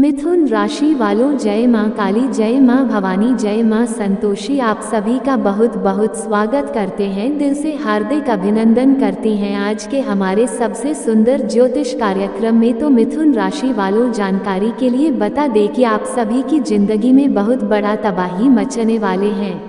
मिथुन राशि वालों, जय मां काली, जय मां भवानी, जय मां संतोषी। आप सभी का बहुत बहुत स्वागत करते हैं, दिल से हार्दिक अभिनंदन करती हैं आज के हमारे सबसे सुंदर ज्योतिष कार्यक्रम में। तो मिथुन राशि वालों, जानकारी के लिए बता दें कि आप सभी की जिंदगी में बहुत बड़ा तबाही मचने वाले हैं।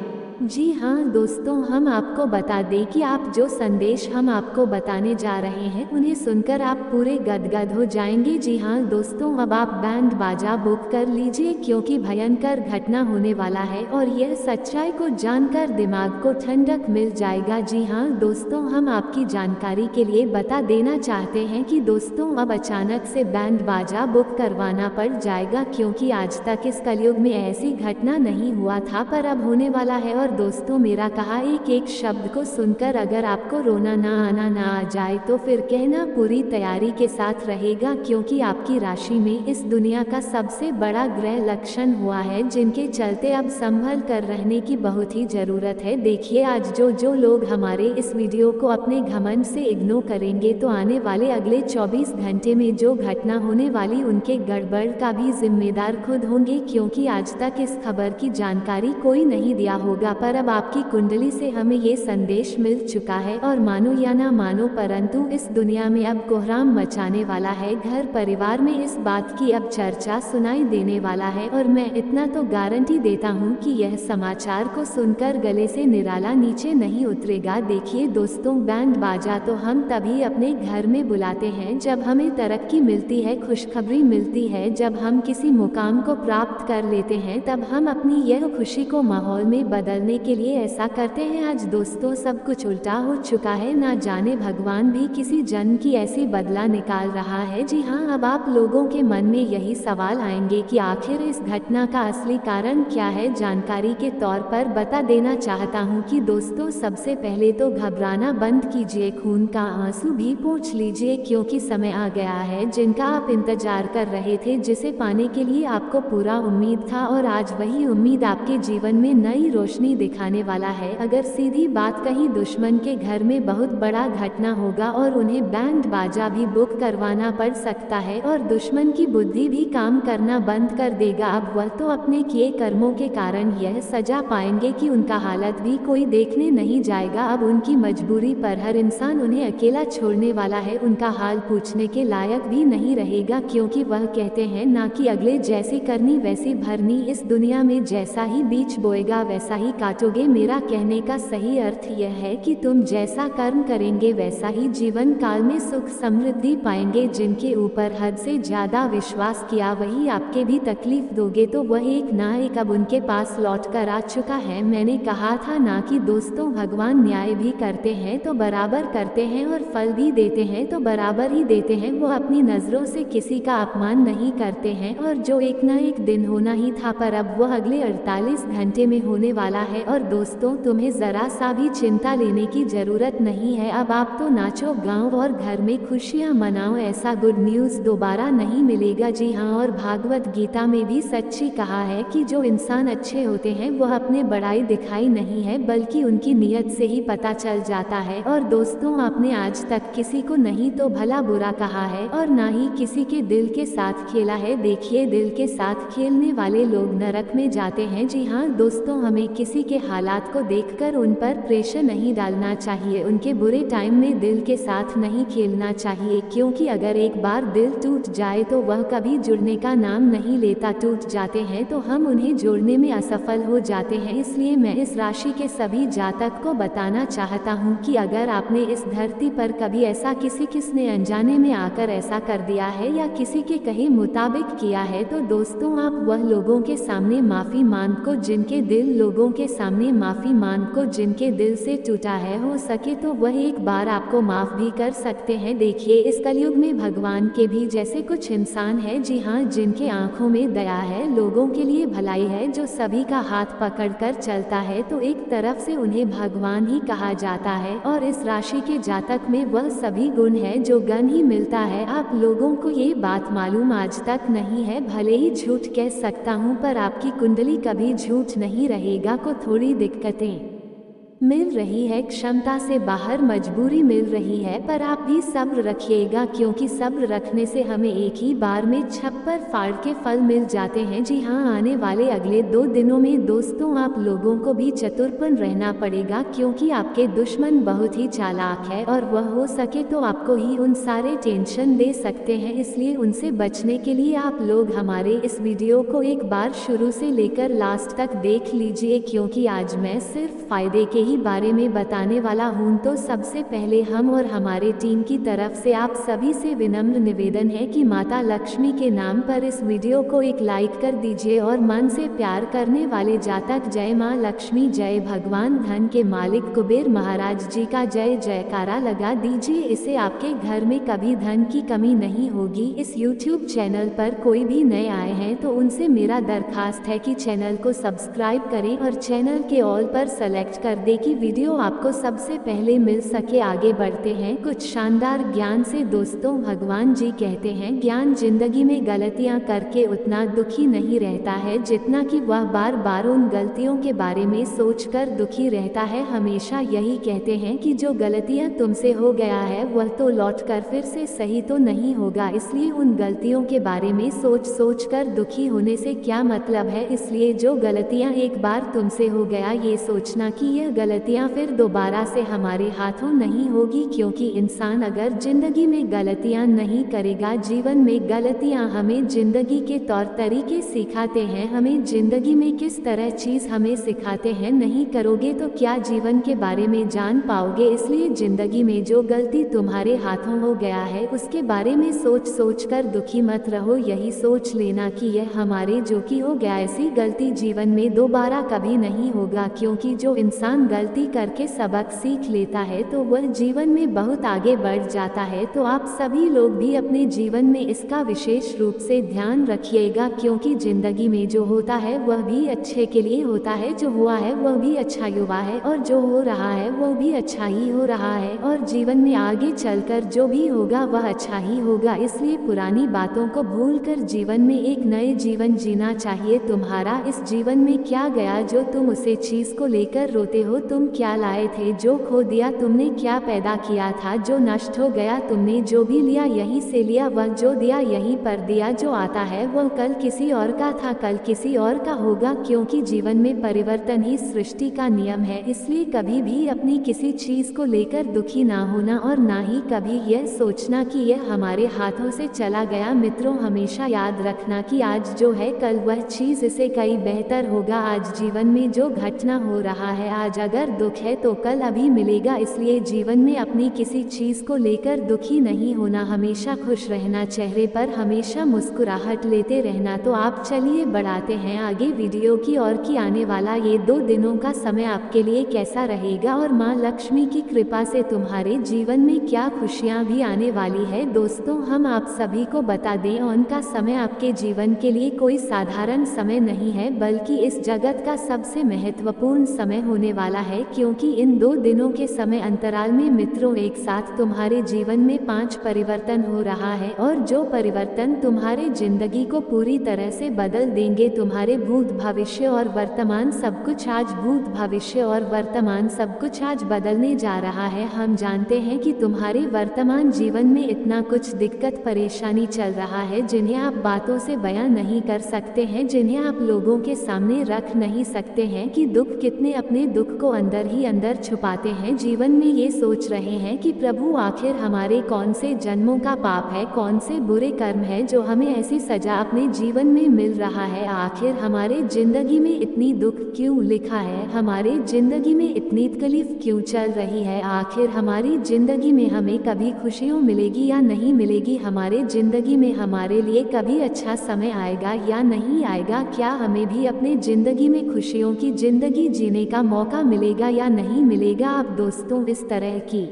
जी हाँ दोस्तों, हम आपको बता दें कि आप जो संदेश हम आपको बताने जा रहे हैं उन्हें सुनकर आप पूरे गदगद हो जाएंगे। जी हाँ दोस्तों, अब आप बैंड बाजा बुक कर लीजिए क्योंकि भयंकर घटना होने वाला है और यह सच्चाई को जानकर दिमाग को ठंडक मिल जाएगा। जी हाँ दोस्तों, हम आपकी जानकारी के लिए बता देना चाहते हैं कि दोस्तों अब अचानक से बैंड बाजा बुक करवाना पड़ जाएगा क्योंकि आज तक इस कलयुग में ऐसी घटना नहीं हुआ था, पर अब होने वाला है। और दोस्तों, मेरा कहा एक एक शब्द को सुनकर अगर आपको रोना ना आना ना आ जाए तो फिर कहना पूरी तैयारी के साथ रहेगा क्योंकि आपकी राशि में इस दुनिया का सबसे बड़ा ग्रह लक्षण हुआ है जिनके चलते अब संभल कर रहने की बहुत ही जरूरत है। देखिए, आज जो लोग हमारे इस वीडियो को अपने घमंड से इग्नोर करेंगे तो आने वाले अगले 24 घंटे में जो घटना होने वाली उनके गड़बड़ का भी जिम्मेदार खुद होंगे क्योंकि आज तक इस खबर की जानकारी कोई नहीं दिया होगा, पर अब आपकी कुंडली से हमें ये संदेश मिल चुका है और मानो या ना मानो परंतु इस दुनिया में अब कोहराम मचाने वाला है। घर परिवार में इस बात की अब चर्चा सुनाई देने वाला है और मैं इतना तो गारंटी देता हूँ कि यह समाचार को सुनकर गले से निराला नीचे नहीं उतरेगा। देखिए दोस्तों, बैंड बाजा तो हम तभी अपने घर में बुलाते हैं जब हमें तरक्की मिलती है, खुशखबरी मिलती है, जब हम किसी मुकाम को प्राप्त कर लेते हैं तब हम अपनी यह खुशी को माहौल में बदलने के लिए ऐसा करते हैं। आज दोस्तों सब कुछ उल्टा हो चुका है, ना जाने भगवान भी किसी जन की ऐसी बदला निकाल रहा है। जी हाँ, अब आप लोगों के मन में यही सवाल आएंगे कि आखिर इस घटना का असली कारण क्या है। जानकारी के तौर पर बता देना चाहता हूँ कि दोस्तों सबसे पहले तो घबराना बंद कीजिए, खून का आंसू भी पोंछ लीजिए क्योंकि समय आ गया है जिनका आप इंतजार कर रहे थे, जिसे पाने के लिए आपको पूरा उम्मीद था और आज वही उम्मीद आपके जीवन में नई रोशनी दिखाने वाला है। अगर सीधी बात कहीं, दुश्मन के घर में बहुत बड़ा घटना होगा और उन्हें बैंड बाजा भी बुक करवाना पड़ सकता है और दुश्मन की बुद्धि भी काम करना बंद कर देगा। अब वह तो अपने किए कर्मों के कारण यह सजा पाएंगे कि उनका हालत भी कोई देखने नहीं जाएगा। अब उनकी मजबूरी पर हर इंसान उन्हें अकेला छोड़ने वाला है, उनका हाल पूछने के लायक भी नहीं रहेगा क्योंकि वह कहते हैं ना कि अगले जैसी करनी वैसी भरनी, इस दुनिया में जैसा ही बीज बोएगा वैसा ही काटोगे। मेरा कहने का सही अर्थ यह है कि तुम जैसा कर्म करेंगे वैसा ही जीवन काल में सुख समृद्धि पाएंगे। जिनके ऊपर हद से ज्यादा विश्वास किया वही आपके भी तकलीफ दोगे, तो वह एक ना एक अब उनके पास लौट कर आ चुका है। मैंने कहा था ना कि दोस्तों भगवान न्याय भी करते हैं तो बराबर करते हैं और फल भी देते हैं तो बराबर ही देते हैं। वो अपनी नजरों से किसी का अपमान नहीं करते हैं और जो एक ना एक दिन होना ही था पर अब वह अगले 48 घंटे में होने वाला है। और दोस्तों तुम्हें जरा सा भी चिंता लेने की जरूरत नहीं है, अब आप तो नाचो गाओ और घर में खुशियां मनाओ, ऐसा गुड न्यूज दोबारा नहीं मिलेगा। जी हाँ, और भागवत गीता में भी सच्ची कहा है कि जो इंसान अच्छे होते हैं वह अपने बड़ाई दिखाई नहीं है बल्कि उनकी नीयत से ही पता चल जाता है। और दोस्तों, आपने आज तक किसी को नहीं तो भला बुरा कहा है और ना ही किसी के दिल के साथ खेला है। देखिए, दिल के साथ खेलने वाले लोग नरक में जाते हैं। जी हाँ दोस्तों, हमें किसी के हालात को देखकर उन पर प्रेशर नहीं डालना चाहिए, उनके बुरे टाइम में दिल के साथ नहीं खेलना चाहिए क्योंकि अगर एक बार दिल टूट जाए तो वह कभी जुड़ने का नाम नहीं लेता। टूट जाते हैं तो हम उन्हें जोड़ने में असफल हो जाते हैं। इसलिए मैं इस राशि के सभी जातक को बताना चाहता हूँ कि अगर आपने इस धरती पर कभी ऐसा किसने अनजाने में आकर ऐसा कर दिया है या किसी के कहे मुताबिक किया है तो दोस्तों आप वह लोगों के सामने माफी मांग को, जिनके दिल लोगों के सामने माफी मांग को जिनके दिल से टूटा है, हो सके तो वह एक बार आपको माफ भी कर सकते हैं। देखिए, इस कलयुग में भगवान के भी जैसे कुछ इंसान है, जी हाँ, जिनके आंखों में दया है, लोगों के लिए भलाई है, जो सभी का हाथ पकड़कर चलता है, तो एक तरफ से उन्हें भगवान ही कहा जाता है। और इस राशि के जातक में वह सभी गुण है जो गण ही मिलता है। आप लोगों को ये बात मालूम आज तक नहीं है, भले ही झूठ कह सकता हूँ पर आपकी कुंडली कभी झूठ नहीं रहेगा। को थोड़ी दिक्कतें मिल रही है, क्षमता से बाहर मजबूरी मिल रही है, पर आप भी सब्र रखिएगा क्योंकि सब्र रखने से हमें एक ही बार में छप्पर फाड़ के फल मिल जाते हैं। जी हाँ, आने वाले अगले 2 दिनों में दोस्तों आप लोगों को भी चतुरपन रहना पड़ेगा क्योंकि आपके दुश्मन बहुत ही चालाक है और वह हो सके तो आपको ही उन सारे टेंशन दे सकते हैं। इसलिए उनसे बचने के लिए आप लोग हमारे इस वीडियो को एक बार शुरू से लेकर लास्ट तक देख लीजिए क्योंकि आज मैं सिर्फ फायदे के ही बारे में बताने वाला हूं। तो सबसे पहले हम और हमारे टीम की तरफ से आप सभी से विनम्र निवेदन है कि माता लक्ष्मी के नाम पर इस वीडियो को एक लाइक कर दीजिए और मन से प्यार करने वाले जातक जय माँ लक्ष्मी, जय भगवान धन के मालिक कुबेर महाराज जी का जय जयकारा लगा दीजिए। इससे आपके घर में कभी धन की कमी नहीं होगी। इस YouTube चैनल पर कोई भी नए आए हैं तो उनसे मेरा दरखास्त है कि चैनल को सब्सक्राइब करें और चैनल के ऑल पर सेलेक्ट कर दें कि वीडियो आपको सबसे पहले मिल सके। आगे बढ़ते हैं कुछ शानदार ज्ञान से। दोस्तों भगवान जी कहते हैं ज्ञान जिंदगी में गलतियां करके उतना दुखी नहीं रहता है जितना कि वह बार बार उन गलतियों के बारे में सोचकर दुखी रहता है। हमेशा यही कहते हैं कि जो गलतियां तुमसे हो गया है वह तो लौट कर फिर से सही तो नहीं होगा, इसलिए उन गलतियों के बारे में सोच कर दुखी होने से क्या मतलब है। इसलिए जो गलतियां एक बार तुमसे हो गया ये सोचना कि यह गलतियां फिर दोबारा से हमारे हाथों नहीं होगी क्योंकि इंसान अगर जिंदगी में गलतियां नहीं करेगा, जीवन में गलतियां हमें जिंदगी के तौर तरीके सिखाते हैं, हमें जिंदगी में किस तरह चीज हमें सिखाते हैं, नहीं करोगे तो क्या जीवन के बारे में जान पाओगे। इसलिए जिंदगी में जो गलती तुम्हारे हाथों हो गया है उसके बारे में सोच कर दुखी मत रहो। यही सोच लेना कि यह हमारे जो कि हो गया, ऐसी गलती जीवन में दोबारा कभी नहीं होगा क्योंकि जो इंसान गलती करके सबक सीख लेता है तो वह जीवन में बहुत आगे बढ़ जाता है। तो आप सभी लोग भी अपने जीवन में इसका विशेष रूप से ध्यान रखिएगा क्योंकि जिंदगी में जो होता है वह भी अच्छे के लिए होता है, जो हुआ है वह भी अच्छा हुआ है और जो हो रहा है वह भी अच्छा ही हो रहा है और जीवन में आगे चलकर जो भी होगा वह अच्छा ही होगा। इसलिए पुरानी बातों को भूलकर जीवन में एक नए जीवन जीना चाहिए। तुम्हारा इस जीवन में क्या गया जो तुम उसे चीज को लेकर रोते हो, तुम क्या लाए थे जो खो दिया, तुमने क्या पैदा किया था जो नष्ट हो गया, तुमने जो भी लिया यहीं से लिया, वह जो दिया यहीं पर दिया, जो आता है वह कल किसी और का था कल किसी और का होगा क्योंकि जीवन में परिवर्तन ही सृष्टि का नियम है। इसलिए कभी भी अपनी किसी चीज को लेकर दुखी ना होना और ना ही कभी यह सोचना कि यह हमारे हाथों से चला गया। मित्रों हमेशा याद रखना कि आज जो है कल वह चीज इसे कई बेहतर होगा। आज जीवन में जो घटना हो रहा है, आज अगर दुख है तो कल अभी मिलेगा। इसलिए जीवन में अपनी किसी चीज को लेकर दुखी नहीं होना, हमेशा खुश रहना, चेहरे पर हमेशा मुस्कुराहट लेते रहना। तो आप चलिए बढ़ाते हैं आगे वीडियो की और कि आने वाला ये 2 दिनों का समय आपके लिए कैसा रहेगा और माँ लक्ष्मी की कृपा से तुम्हारे जीवन में क्या खुशियाँ भी आने वाली है। दोस्तों हम आप सभी को बता दें उनका समय आपके जीवन के लिए कोई साधारण समय नहीं है बल्कि इस जगत का सबसे महत्वपूर्ण समय होने वाला है क्योंकि इन 2 दिनों के समय अंतराल में मित्रों एक साथ तुम्हारे जीवन में 5 परिवर्तन हो रहा है और जो परिवर्तन तुम्हारे जिंदगी को पूरी तरह से बदल देंगे। तुम्हारे भूत भविष्य और वर्तमान सब कुछ आज भूत भविष्य और वर्तमान सब कुछ आज बदलने जा रहा है। हम जानते हैं कि तुम्हारे वर्तमान जीवन में इतना कुछ दिक्कत परेशानी चल रहा है जिन्हें आप बातों से बयां नहीं कर सकते हैं, जिन्हें आप लोगों के सामने रख नहीं सकते हैं कि दुख कितने अपने दुख को अंदर ही अंदर छुपाते हैं। जीवन में ये सोच रहे हैं कि प्रभु आखिर हमारे कौन से जन्मों का पाप है, कौन से बुरे कर्म है जो हमें ऐसी सजा अपने जीवन में मिल रहा है, आखिर हमारे जिंदगी में इतनी दुख क्यों लिखा है, हमारे जिंदगी में इतनी तकलीफ क्यों चल रही है, आखिर हमारी जिंदगी में हमें कभी खुशियाँ मिलेगी या नहीं मिलेगी, हमारे जिंदगी में हमारे लिए कभी अच्छा समय आएगा या नहीं आएगा, क्या हमें भी अपने जिंदगी में खुशियों की जिंदगी जीने का मौका मिलेगा या नहीं मिलेगा। आप दोस्तों इस तरह की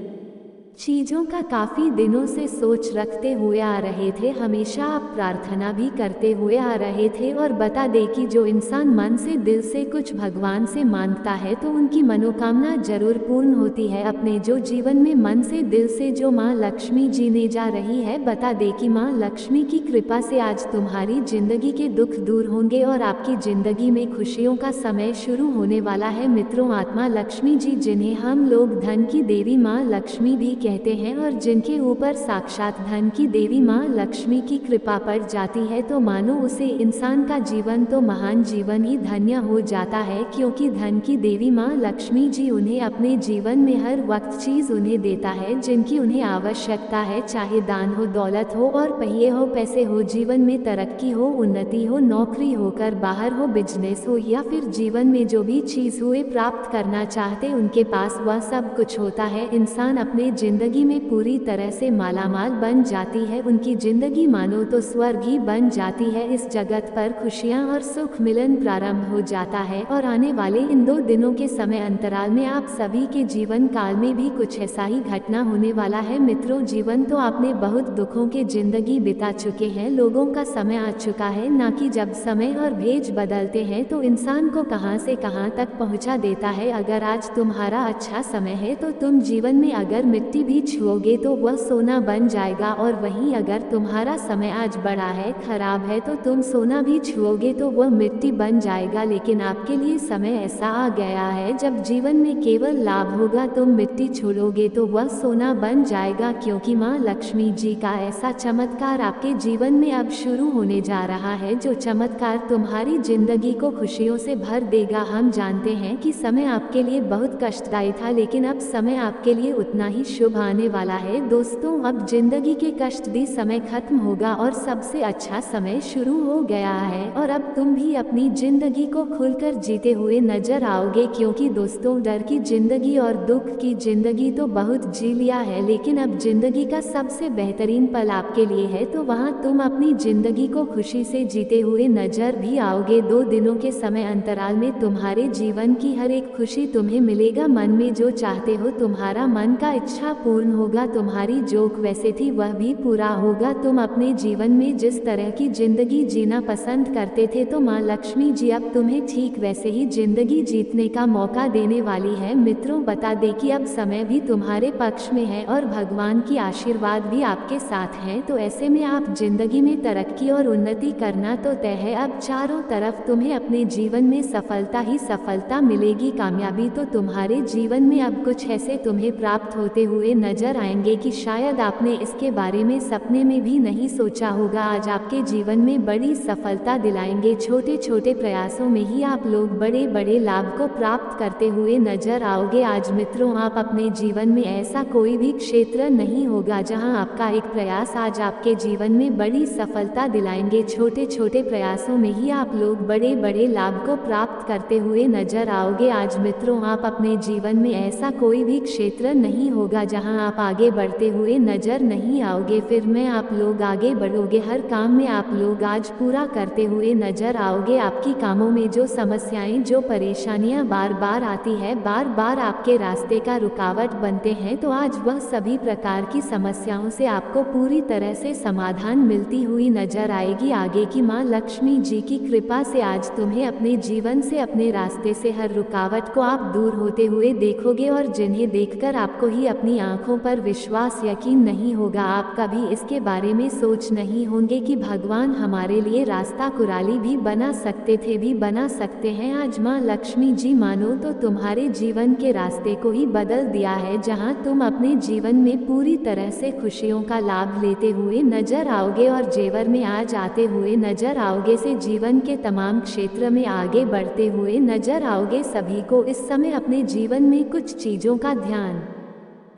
चीज़ों का काफ़ी दिनों से सोच रखते हुए आ रहे थे, हमेशा आप प्रार्थना भी करते हुए आ रहे थे। और बता दें कि जो इंसान मन से दिल से कुछ भगवान से मांगता है तो उनकी मनोकामना जरूर पूर्ण होती है। अपने जो जीवन में मन से दिल से जो माँ लक्ष्मी जीने जा रही है, बता दें कि माँ लक्ष्मी की कृपा से आज तुम्हारी जिंदगी के दुख दूर होंगे और आपकी जिंदगी में खुशियों का समय शुरू होने वाला है। मित्रों, आत्मा लक्ष्मी जी, जिन्हें हम लोग धन की देवी माँ लक्ष्मी भी कहते हैं और जिनके ऊपर साक्षात धन की देवी माँ लक्ष्मी की कृपा पड़ जाती है, तो मानो उसे इंसान का जीवन तो महान जीवन ही धन्य हो जाता है, क्योंकि धन की देवी माँ लक्ष्मी जी उन्हें अपने जीवन में हर वक्त चीज उन्हें देता है जिनकी उन्हें आवश्यकता है, चाहे दान हो, दौलत हो और पहिए हो, पैसे हो, जीवन में तरक्की हो, उन्नति हो, नौकरी होकर बाहर हो, बिजनेस हो या फिर जीवन में जो भी चीज हुए प्राप्त करना चाहते उनके पास वह सब कुछ होता है। इंसान अपने जिंदगी में पूरी तरह से मालामाल बन जाती है, उनकी जिंदगी मानो तो स्वर्ग ही बन जाती है। इस जगत पर खुशियां और सुख मिलन प्रारंभ हो जाता है और आने वाले इन 2 दिनों के समय अंतराल में आप सभी के जीवन काल में भी कुछ ऐसा ही घटना होने वाला है। मित्रों, जीवन तो आपने बहुत दुखों के जिंदगी बिता चुके हैं, लोगों का समय आ चुका है ना कि जब समय और भेज बदलते हैं तो इंसान को कहां से कहां तक पहुंचा देता है। अगर आज तुम्हारा अच्छा समय है तो तुम जीवन में अगर मिट्टी भी छुओगे तो वह सोना बन जाएगा, और वहीं अगर तुम्हारा समय आज बड़ा है, खराब है, तो तुम सोना भी छुओगे तो वह मिट्टी बन जाएगा। लेकिन आपके लिए समय ऐसा आ गया है जब जीवन में केवल लाभ होगा, तुम मिट्टी छोड़ोगे तो वह सोना बन जाएगा, क्योंकि माँ लक्ष्मी जी का ऐसा चमत्कार आपके जीवन में अब शुरू होने जा रहा है जो चमत्कार तुम्हारी जिंदगी को खुशियों से भर देगा। हम जानते हैं कि समय आपके लिए बहुत कष्टदायी था, लेकिन अब समय आपके लिए उतना ही शुभ आने वाला है। दोस्तों, अब जिंदगी के कष्टदी समय खत्म होगा और सबसे अच्छा समय शुरू हो गया है और अब तुम भी अपनी जिंदगी को खुलकर जीते हुए नजर आओगे, क्योंकि दोस्तों, डर की जिंदगी और दुख की जिंदगी तो बहुत जी लिया है, लेकिन अब जिंदगी का सबसे बेहतरीन पल आपके लिए है, तो वहां तुम अपनी जिंदगी को खुशी से जीते हुए नजर भी आओगे। 2 दिनों के समय अंतराल में तुम्हारे जीवन की हर एक खुशी तुम्हें मिलेगा। मन में जो चाहते हो, तुम्हारा मन का इच्छा पूर्ण होगा, तुम्हारी जो वैसे थी वह भी पूरा होगा। तुम अपने जीवन में जिस तरह की जिंदगी जीना पसंद करते थे, तो माँ लक्ष्मी जी अब तुम्हें ठीक वैसे ही जिंदगी जीतने का मौका देने वाली है। मित्रों, बता दें कि अब समय भी तुम्हारे पक्ष में है और भगवान की आशीर्वाद भी आपके साथ है, तो ऐसे में आप जिंदगी में तरक्की और उन्नति करना तो तय है। अब चारों तरफ तुम्हें अपने जीवन में सफलता ही सफलता मिलेगी। कामयाबी तो तुम्हारे जीवन में अब कुछ ऐसे तुम्हें प्राप्त होते हुए नजर आएंगे कि शायद आपने इसके बारे में सपने में भी नहीं सोचा होगा। आज आपके जीवन में बड़ी सफलता दिलाएंगे। छोटे छोटे प्रयासों में ही आप लोग बड़े बड़े लाभ को प्राप्त करते हुए नजर आओगे। आज मित्रों, आप अपने जीवन में ऐसा कोई भी क्षेत्र नहीं होगा जहां आपका एक प्रयास आज आपके जीवन में बड़ी सफलता दिलाएंगे। छोटे छोटे प्रयासों में ही आप लोग बड़े बड़े लाभ को प्राप्त करते हुए नजर आओगे। आज मित्रों, आप अपने जीवन में ऐसा कोई भी क्षेत्र नहीं होगा जहां आप आगे बढ़ते हुए नजर नहीं आओगे, फिर में आप लोग आगे बढ़ोगे। हर काम में आप लोग आज पूरा करते हुए नजर आओगे। आपकी कामों में जो समस्याएं, जो परेशानियां बार बार आती है, बार बार आपके रास्ते का रुकावट बनते हैं, तो आज वह सभी प्रकार की समस्याओं से आपको पूरी तरह से समाधान मिलती हुई नजर आएगी। आगे की माँ लक्ष्मी जी की कृपा से आज तुम्हें अपने जीवन से, अपने रास्ते से हर रुकावट को आप दूर होते हुए देखोगे और जिन्हें देखकर आपको ही अपनी आंखों पर विश्वास, यकीन नहीं होगा। आप कभी इसके बारे में सोच नहीं होंगे कि भगवान हमारे लिए रास्ता कुराली भी बना सकते थे, भी बना सकते हैं। आज माँ लक्ष्मी जी मानो तो तुम्हारे जीवन के रास्ते को ही बदल दिया है, जहां तुम अपने जीवन में पूरी तरह से खुशियों का लाभ लेते हुए नजर आओगे और जेवर में आज आते हुए नजर आओगे, से जीवन के तमाम क्षेत्र में आगे बढ़ते हुए नजर आओगे। सभी को इस समय अपने जीवन में कुछ चीजों का ध्यान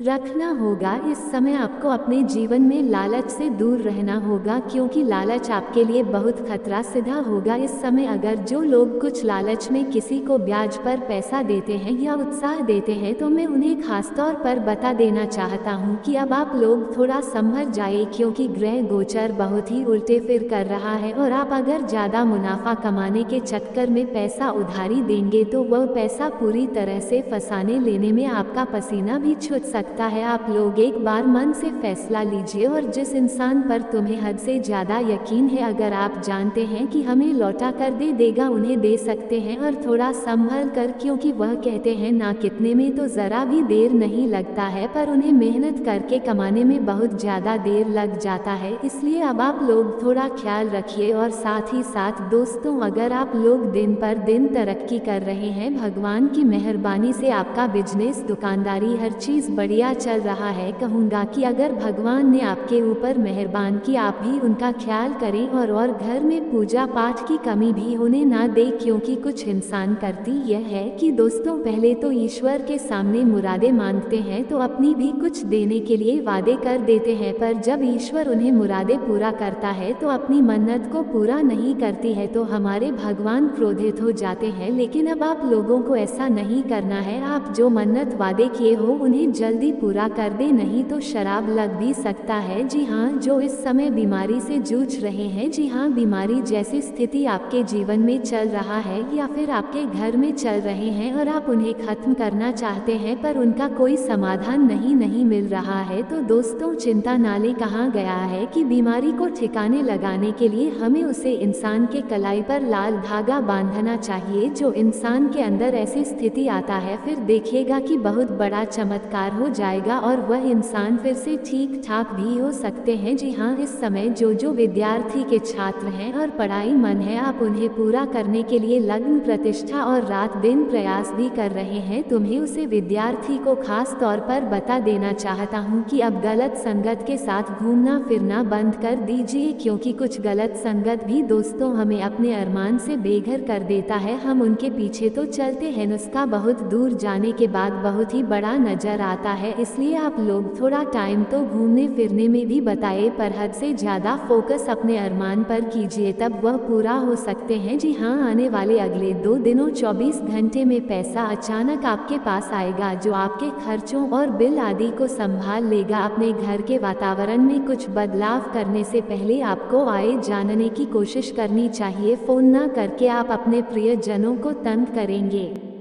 रखना होगा। इस समय आपको अपने जीवन में लालच से दूर रहना होगा, क्योंकि लालच आपके लिए बहुत खतरा सिद्ध होगा। इस समय अगर जो लोग कुछ लालच में किसी को ब्याज पर पैसा देते हैं या उत्साह देते हैं, तो मैं उन्हें खासतौर पर बता देना चाहता हूं कि अब आप लोग थोड़ा संभल जाइए, क्योंकि ग्रह गोचर बहुत ही उल्टे फिर कर रहा है और आप अगर ज़्यादा मुनाफा कमाने के चक्कर में पैसा उधारी देंगे तो वह पैसा पूरी तरह से फंसाने लेने में आपका पसीना भी छूट सकता सकता है। आप लोग एक बार मन से फैसला लीजिए और जिस इंसान पर तुम्हें हद से ज़्यादा यकीन है, अगर आप जानते हैं कि हमें लौटा कर दे देगा, उन्हें दे सकते हैं, और थोड़ा संभल कर, क्योंकि वह कहते हैं ना कितने में तो ज़रा भी देर नहीं लगता है, पर उन्हें मेहनत करके कमाने में बहुत ज़्यादा देर लग जाता है। इसलिए अब आप लोग थोड़ा ख्याल रखिए। और साथ ही साथ दोस्तों, अगर आप लोग दिन पर दिन तरक्की कर रहे हैं, भगवान की मेहरबानी से आपका बिजनेस, दुकानदारी, हर चीज़ बढ़िया चल रहा है, कहूँगा कि अगर भगवान ने आपके ऊपर मेहरबान की, आप भी उनका ख्याल करें और घर में पूजा पाठ की कमी भी होने ना दे, क्योंकि कुछ इंसान करती यह है कि दोस्तों पहले तो ईश्वर के सामने मुरादें मांगते हैं, तो अपनी भी कुछ देने के लिए वादे कर देते हैं, पर जब ईश्वर उन्हें मुरादें पूरा करता है तो अपनी मन्नत को पूरा नहीं करती है, तो हमारे भगवान क्रोधित हो जाते हैं। लेकिन अब आप लोगों को ऐसा नहीं करना है। आप जो मन्नत वादे किए हो उन्हें जल्दी पूरा कर दे, नहीं तो शराब लग भी सकता है। जी हाँ, जो इस समय बीमारी से जूझ रहे हैं, जी हाँ, बीमारी जैसी स्थिति आपके जीवन में चल रहा है या फिर आपके घर में चल रहे हैं और आप उन्हें खत्म करना चाहते हैं, पर उनका कोई समाधान नहीं मिल रहा है, तो दोस्तों चिंता ना लें। कहा गया है कि बीमारी को ठिकाने लगाने के लिए हमें उसे इंसान के कलाई पर लाल धागा बांधना चाहिए। जो इंसान के अंदर ऐसी स्थिति आता है, फिर देखिएगा कि बहुत बड़ा चमत्कार हो जाएगा और वह इंसान फिर से ठीक ठाक भी हो सकते हैं। जी हाँ, इस समय जो विद्यार्थी के छात्र हैं और पढ़ाई मन है, आप उन्हें पूरा करने के लिए लग्न प्रतिष्ठा और रात दिन प्रयास भी कर रहे हैं। तुम्हें उसे विद्यार्थी को खास तौर पर बता देना चाहता हूँ कि अब गलत संगत के साथ घूमना फिरना बंद कर दीजिए, क्योंकि कुछ गलत संगत भी दोस्तों हमें अपने अरमान से बेघर कर देता है। हम उनके पीछे तो चलते हैं, नुस्खा बहुत दूर जाने के बाद बहुत ही बड़ा नजर आता है। इसलिए आप लोग थोड़ा टाइम तो घूमने फिरने में भी बताए, पर हद से ज़्यादा फोकस अपने अरमान पर कीजिए, तब वह पूरा हो सकते हैं। जी हाँ, आने वाले अगले 2 दिनों 24 घंटे में पैसा अचानक आपके पास आएगा, जो आपके खर्चों और बिल आदि को संभाल लेगा। अपने घर के वातावरण में कुछ बदलाव करने से पहले आपको आए जानने की कोशिश करनी चाहिए। फोन ना करके आप अपने प्रियजनों को तंग करेंगे।